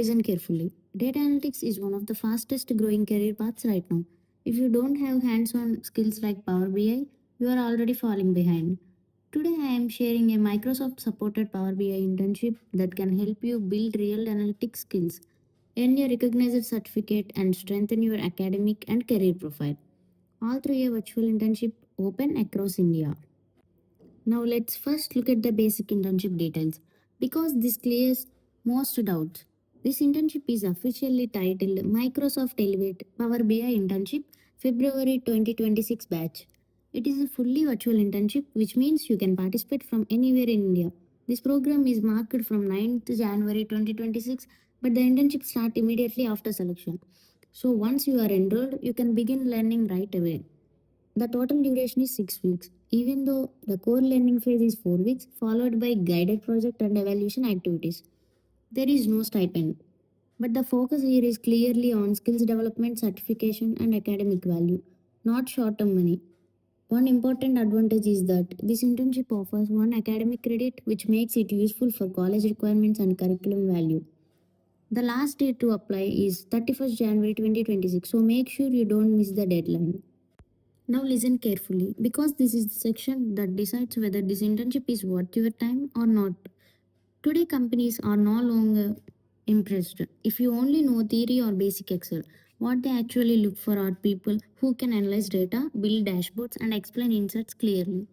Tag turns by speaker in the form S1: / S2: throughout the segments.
S1: Listen carefully. Data analytics is one of the fastest growing career paths right now. If you don't have hands on skills like Power BI, you are already falling behind. Today, I am sharing a Microsoft supported Power BI internship that can help you build real analytics skills, earn a recognized certificate, and strengthen your academic and career profile. All through a virtual internship open across India. Now let's first look at the basic internship details because this clears most doubts. This internship is officially titled Microsoft Elevate Power BI Internship February 2026 batch. It is a fully virtual internship which means you can participate from anywhere in India. This program is marked from 9th January 2026 but the internship starts immediately after selection. So once you are enrolled, you can begin learning right away. The total duration is 6 weeks, even though the core learning phase is 4 weeks, followed by guided project and evaluation activities. There is no stipend, but the focus here is clearly on skills development, certification, and academic value, not short term money. One important advantage is that this internship offers one academic credit, which makes it useful for college requirements and curriculum value. The last date to apply is 31st January 2026, so make sure you don't miss the deadline. Now listen carefully because this is the section that decides whether this internship is worth your time or not. Today companies are no longer impressed if you only know theory or basic Excel. What they actually look for are people who can analyze data, build dashboards and explain insights clearly.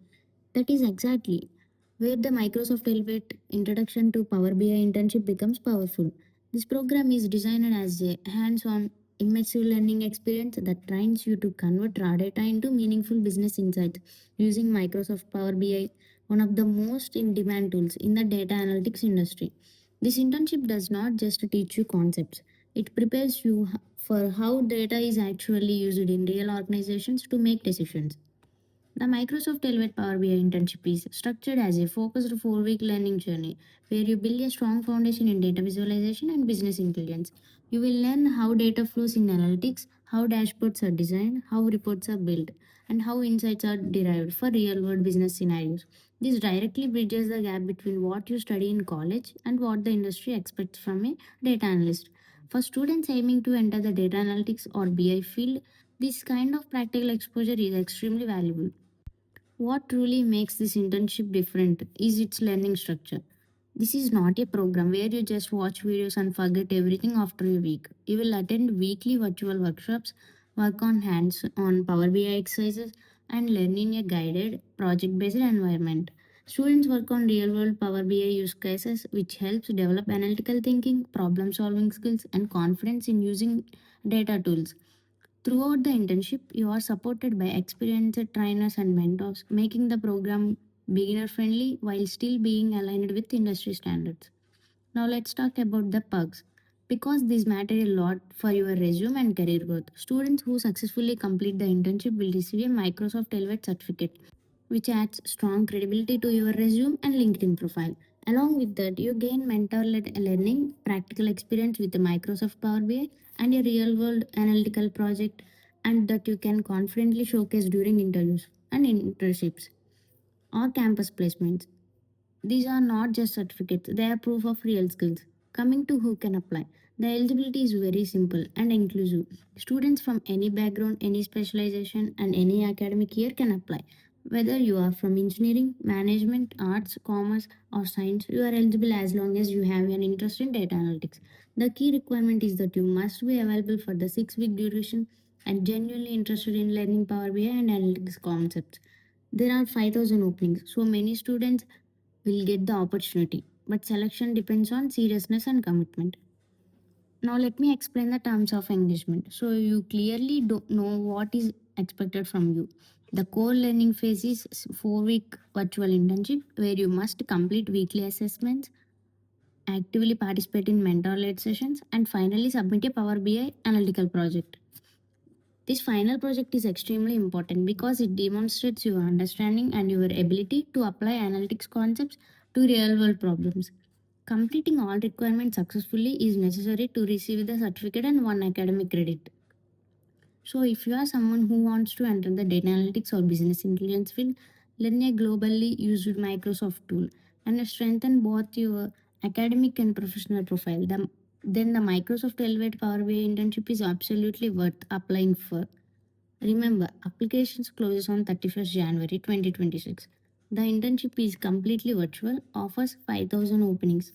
S1: That is exactly where the Microsoft Elevate Introduction to Power BI internship becomes powerful. This program is designed as a hands on immersive learning experience that trains you to convert raw data into meaningful business insights using Microsoft Power BI, one of the most in demand tools in the data analytics industry. This internship does not just teach you concepts, it prepares you for how data is actually used in real organizations to make decisions. The Microsoft Elevate Power BI internship is structured as a focused 4 week learning journey where you build a strong foundation in data visualization and business intelligence. You will learn how data flows in analytics, how dashboards are designed, how reports are built, and how insights are derived for real world business scenarios. This directly bridges the gap between what you study in college and what the industry expects from a data analyst. For students aiming to enter the data analytics or BI field, this kind of practical exposure is extremely valuable. What truly makes this internship different is its learning structure. This is not a program where you just watch videos and forget everything after a week. You will attend weekly virtual workshops, work on hands on Power BI exercises, and learn in a guided, project based environment. Students work on real world Power BI use cases, which helps develop analytical thinking, problem solving skills, and confidence in using data tools. Throughout the internship, you are supported by experienced trainers and mentors, making the program beginner friendly while still being aligned with industry standards. Now, let's talk about the perks because these matter a lot for your resume and career growth. Students who successfully complete the internship will receive a Microsoft Elevate certificate, which adds strong credibility to your resume and LinkedIn profile. Along with that, you gain mentor led learning, practical experience with the Microsoft Power BI, and a real world analytical project, and that you can confidently showcase during interviews and internships or campus placements. These are not just certificates, they are proof of real skills. Coming to who can apply. The eligibility is very simple and inclusive. Students from any background, any specialization, and any academic year can apply. Whether you are from engineering, management, arts, commerce, or science, you are eligible as long as you have an interest in data analytics. The key requirement is that you must be available for the 6 week duration and genuinely interested in learning Power BI and analytics concepts. There are 5,000 openings, so many students will get the opportunity, but selection depends on seriousness and commitment. Now, let me explain the terms of engagement so you clearly don't know what is expected from you. The core learning phase is 4 week virtual internship where you must complete weekly assessments, actively participate in mentor led sessions, and finally submit a Power BI analytical project. This final project is extremely important because it demonstrates your understanding and your ability to apply analytics concepts to real world problems. Completing all requirements successfully is necessary to receive the certificate and one academic credit. So, if you are someone who wants to enter the data analytics or business intelligence field, learn a globally used Microsoft tool and strengthen both your academic and professional profile. then the Microsoft Elevate Power BI internship is absolutely worth applying for. Remember, applications closes on 31st January 2026. The internship is completely virtual, offers 5,000 openings,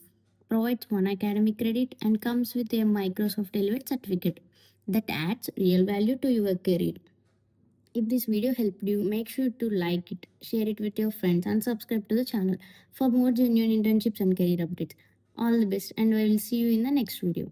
S1: provides one academic credit, and comes with a Microsoft Elevate certificate that adds real value to your career. If this video helped you, make sure to like it, share it with your friends, and subscribe to the channel for more genuine internships and career updates. All the best, and I will see you in the next video.